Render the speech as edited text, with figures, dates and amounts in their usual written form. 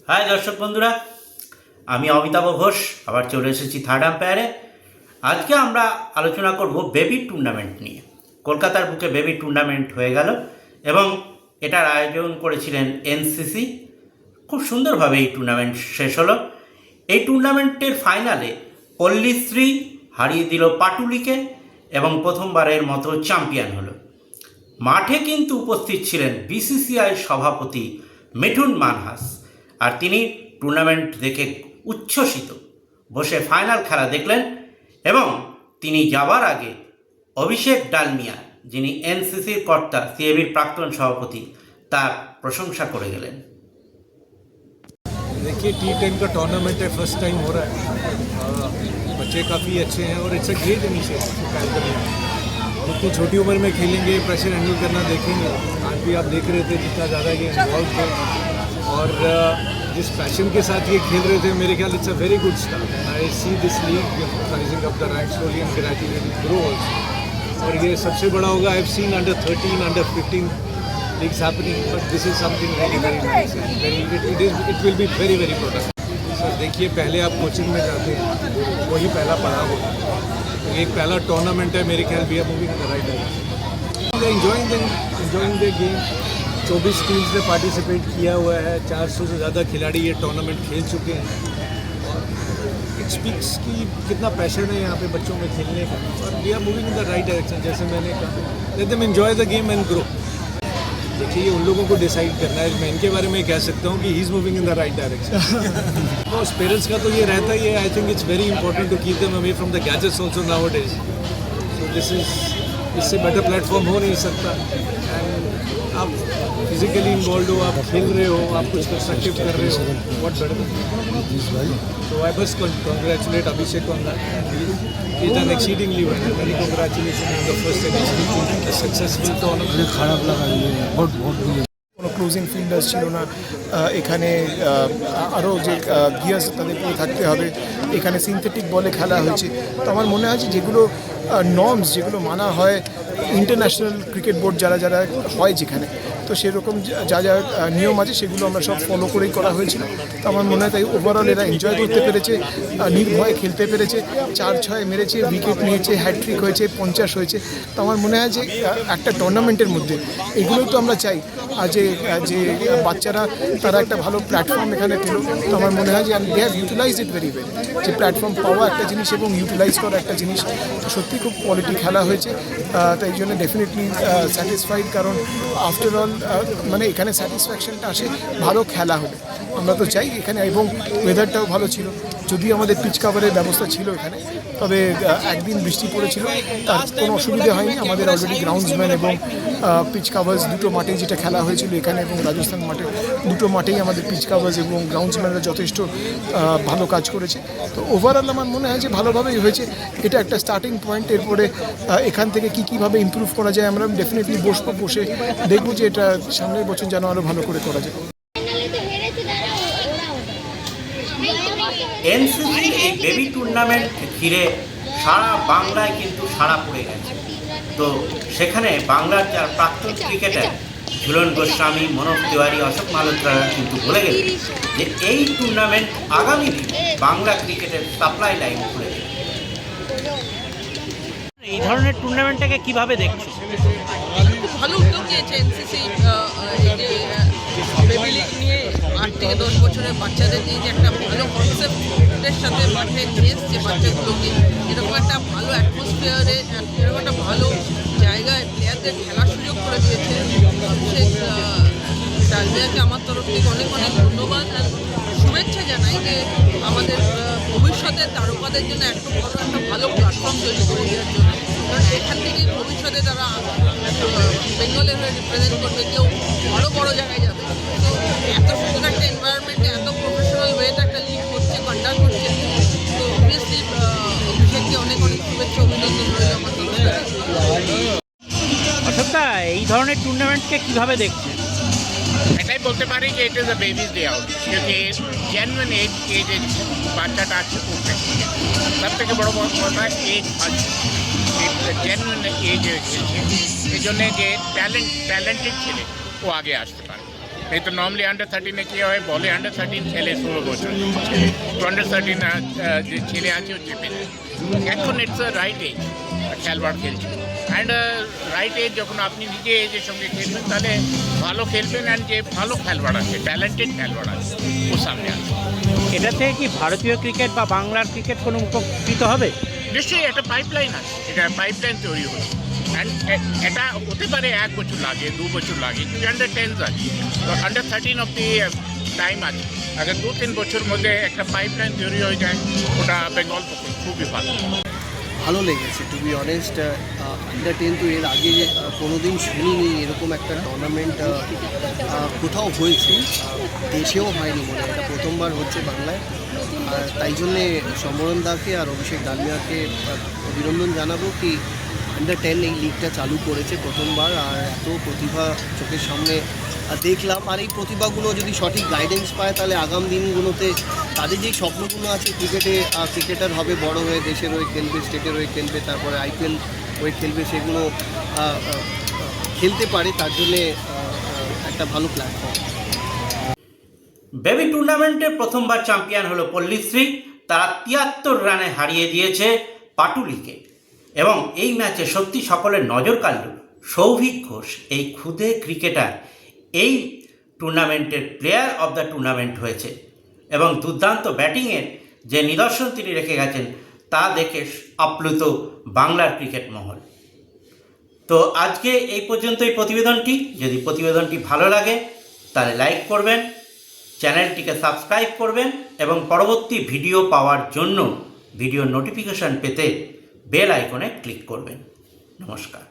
High দর্শক বন্ধুরা, আমি অমিতাভ ঘোষ আবার চলে এসেছি থার্ড আম্পায়ারে। আজকে আমরা আলোচনা করব বেবি টুর্নামেন্ট নিয়ে। কলকাতার বুকে বেবি টুর্নামেন্ট হয়ে গেল এবং এটার আয়োজন করেছিলেন এনসিসি। খুব সুন্দরভাবে এই টুর্নামেন্ট শেষ হলো। এই টুর্নামেন্টের ফাইনালে পল্লীশ্রী হারিয়ে দিল পাটুলিকে এবং প্রথমবারের মতো চ্যাম্পিয়ন হলো। মাঠে কিন্তু উপস্থিত ছিলেন বিসিসিআই সভাপতি মিঠুন মানহাস, আর তিনি টুর্নামেন্ট দেখে উচ্ছ্বসিত বসে ফাইনাল খেলা দেখলেন এবং তিনি যাবার আগে অভিষেক ডালমিয়া, যিনি এনসিসির কর্তা, সিএবির প্রাক্তন সভাপতি, তার প্রশংসা করে গেলেন। देखिए T10 का टूर्नामेंट है, फर्स्ट टाइम हो रहा है। बच्चे काफ़ी अच्छे हैं और इट्स अ ग्रेट इनिशिएटिव। इतनी छोटी उम्र में खेलेंगे, प्रेशर हैंडल करना देखेंगे। आज भी आप देख रहे थे जितना ज़्यादा ये इन्वॉल्व थे और जिस पैशन के साथ ये खेल रहे थे, मेरे ख्याल it's a very good start. I see this league rising up the ranks slowly and gradually grow also. और ये सबसे बड़ा होगा। I have seen under 13, under 15 leagues happening, but this is something very very nice and it will be very very productive. So देखिए, पहले आप coaching में जाते हैं, वही पहला पड़ाव होता है। एक पहला टूर्नामेंट है, मेरे ख्याल we are moving in the right direction. enjoying the game। 24 teams ने पार्टिसिपेट किया हुआ है, 400 से ज़्यादा खिलाड़ी ये टूर्नामेंट खेल चुके हैं और इट स्पीक्स कि कितना पैशन है यहाँ पे बच्चों में खेलने का और we are moving in the right direction. जैसे मैंने कहा, let them enjoy the game and grow. देखिए, उन लोगों को डिसाइड करना है। मैं इनके बारे में कह सकता हूँ कि he is moving in the right direction. बस पेरेंट्स का तो ये रहता ही है। I think it's very important to keep them away from the gadgets also nowadays. So this is, इससे बेटर प्लेटफॉर्म हो नहीं सकता। एंड आप फिजिकली इन्वॉल्व हो, आप खेल रहे हो, आप कुछ कंस्ट्रक्टिव कर रहे हो, व्हाट बेटर। तो आई बस congratulate Abhishek on that. He's done exceedingly well. Many congratulations on the first edition, a successful tournament. খারাপ লাগা বহুত কোনো ক্লোজিং ফিল্ডার্স ছিল না এখানে। আরও যে গিয়ার্স তাদের পরে থাকতে হবে। এখানে সিনথেটিক বলে খেলা হয়েছে। তো আমার মনে হয় যেগুলো নর্মস, যেগুলো মানা হয় ইন্টারন্যাশনাল ক্রিকেট বোর্ড যারা যারা হয় যেখানে, তো সেরকম যা যা নিয়ম আছে সেগুলো আমরা সব ফলো করেই করা হয়েছিল। তো আমার মনে হয় তাই ওভারঅল এরা এনজয় করতে পেরেছে, নির্ভয়ে খেলতে পেরেছে, 4-6 মেরেছে, উইকেট নিয়েছে, হ্যাট্রিক হয়েছে, 50 হয়েছে। তো আমার মনে হয় যে একটা টুর্নামেন্টের মধ্যে এগুলোই তো আমরা চাই। আর যে বাচ্চারা তারা একটা ভালো প্ল্যাটফর্ম এখানে পেল। তো আমার মনে হয় যে they have utilize it very well. যে প্ল্যাটফর্ম পাওয়া একটা জিনিস এবং ইউটিলাইজ করা একটা জিনিস, সত্যি খুব কোয়ালিটি খেলা হয়েছে। তাই জন্য ডেফিনেটলি স্যাটিসফাইড, কারণ আফটার অল মানে এখানে স্যাটিসফ্যাকশনটা আসে ভালো খেলা হলে। আমরা তো চাই এখানে, এবং ওয়েদারটাও ভালো ছিল। যদি আমাদের পিচ কাভারের ব্যবস্থা ছিল এখানে, তবে একদিন বৃষ্টি পড়েছিল, তার কোনো অসুবিধা হয়নি। আমাদের অলরেডি গ্রাউন্ডসম্যান এবং পিচ কাভার্স দুটো মাঠেই যেটা খেলা হয়েছিল এখানে এবং রাজস্থান মাঠে, দুটো মাঠেই আমাদের পিচ কাভার্স এবং গ্রাউন্ডসম্যানরা যথেষ্ট ভালো কাজ করেছে। তো ওভারঅল আমার মনে হয় যে ভালোভাবেই হয়েছে। এটা একটা স্টার্টিং পয়েন্ট। এরপরে এখান থেকে কীভাবে ইমপ্রুভ করা যায় আমরা ডেফিনেটলি বসে দেখব যে এটা সামনের বছর যেন আরও ভালো করে করা যায়। এনসিসি এই বেবি টুর্নামেন্ট ঘিরে সারা বাংলায় কিন্তু সাড়া পড়ে গেছে। তো সেখানে বাংলার যার প্রাক্তন ক্রিকেটার ঝুলন গোস্বামী, মনোজ তিওয়ারি, অশোক মালহোত্রারা কিন্তু বলে গেলেন যে এই টুর্নামেন্ট আগামী দিনে বাংলা ক্রিকেটের সাপ্লাই লাইন খুলে দেবে। এই ধরনের টুর্নামেন্টটাকে কিভাবে দেখছো? খুব ভালো উদ্যোগ নিয়েছে এনসিসি। বেবি লিগ নিয়ে 8 থেকে 10 বছরের বাচ্চাদের নিয়ে যে একটা ভালো কনসেপ্টের সাথে মাঠে নিয়ে এসছে বাচ্চাগুলোকে, এরকম একটা ভালো অ্যাটমসফিয়ারে, এরকম একটা ভালো জায়গায় প্লেয়ারদের খেলার সুযোগ করে দিয়েছে। অভিষেক ডালমিয়াকে আমার তরফ থেকে অনেক অনেক ধন্যবাদ আর শুভেচ্ছা জানাই যে আমাদের ভবিষ্যতের তারকাদের জন্য একটা ভালো প্ল্যাটফর্ম তৈরি করে দেওয়ার জন্য। কারণ এখান থেকে ভবিষ্যতে তারা বেঙ্গলের হয়ে রিপ্রেজেন্ট করবে, কেউ বড় বড় জায়গায় যাবে। তো এত সুন্দর একটা এনভায়রনমেন্টে এত প্রফেশনাল ওয়েতে একটা লিগ হচ্ছে, কন্ডাক্ট হচ্ছে। তো অবভিয়াসলি অভিষেককে অনেক অনেক শুভেচ্ছা, অভিনন্দন রইল আমার তরফ থেকে। অশোকদা, এই ধরনের টুর্নামেন্টকে কীভাবে দেখছেন? এটাই বলতে পারি যে it is the babies day out, क्योंकि জেনুইন এজে বাচ্চাটা আছে উঠবে। সব থেকে বড় কথা এজ আছে, জেনুইন এজে খেলছে। এই জন্যে যে ট্যালেন্টেড ছেলে ও আগে আসতে পারে। नहीं तो नॉर्मली अंडर 13 কি হয় বলে अंडर 13 খেলে 16 বছর তো अंडर 13 যে ছেলে আছে ও চেপে যায় এখন ইটস আ রাইট এজ খেলবার খেলছে অ্যান্ড রাইট এজ যখন আপনি নিজে এজের সঙ্গে খেলবেন তাহলে ভালো খেলবেন অ্যান্ড যে ভালো খেলবার আছে ট্যালেন্টেড খেলবার আছে ও সামনে আসবে। এটা থেকে কি ভারতীয় ক্রিকেট বা বাংলার ক্রিকেট কোনো উপকৃত হবে? নিশ্চয়ই একটা পাইপলাইন আছে, এটা পাইপলাইন তৈরি হচ্ছে অ্যান্ড এটা হতে পারে 1 বছর লাগে 2 বছর লাগে কিন্তু अंडर 10 আছে তো अंडर 13 অব্দি টাইম আছে अगर 2-3 বছর মধ্যে একটা পাইপলাইন তৈরি হয়ে যায় ওটা বেঙ্গল পক্ষে খুবই ভালো। ভালো লেগেছে টু বি অনেস্ট। আন্ডার 10 তো এর আগে কোনোদিন শুনিনি এরকম একটা টুর্নামেন্ট কোথাও হয়েছে, দেশেও হয়নি মনে হয়, এটা প্রথমবার হচ্ছে বাংলায়। আর তাই জন্যে সমরণ দাকে আর অভিষেক ডালমিয়াকে অভিনন্দন জানাবো কি আন্ডার 10 এই লিগটা চালু করেছে প্রথমবার, আর এত প্রতিভা চোখের সামনে দেখলাম। আর এই প্রতিভাগুলো যদি সঠিক গাইডেন্স পায় তাহলে আগাম দিনগুলোতে তাদের যেই স্বপ্নগুলো আছে ক্রিকেটার হবে, বড় হয়ে দেশের হয়ে খেলবে, স্টেটের হয়ে খেলবে, তারপরে IPL হয়ে খেলবে, সেগুলো খেলতে পারে, তার জন্যে একটা ভালো প্ল্যাটফর্ম। বেবি টুর্নামেন্টে প্রথমবার চ্যাম্পিয়ন হলো পল্লীশ্রী। তারা 73 রানে হারিয়ে দিয়েছে পাটুলিকে এবং এই ম্যাচে সত্যি সকলের নজর কাড়ল সৌভিক ঘোষ, এই ক্ষুদে ক্রিকেটার এই টুর্নামেন্টের প্লেয়ার অব দ্য টুর্নামেন্ট হয়েছে এবং দুর্দান্ত ব্যাটিংয়ের যে নিদর্শন তিনি রেখে গেছেন তা দেখে আপ্লুত বাংলার ক্রিকেট মহল। তো আজকে এই পর্যন্তই প্রতিবেদনটি। যদি প্রতিবেদনটি ভালো লাগে তাহলে লাইক করবেন, চ্যানেলটিকে সাবস্ক্রাইব করবেন এবং পরবর্তী ভিডিও পাওয়ার জন্য ভিডিও নোটিফিকেশন পেতে বেল আইকনে ক্লিক করবেন। নমস্কার।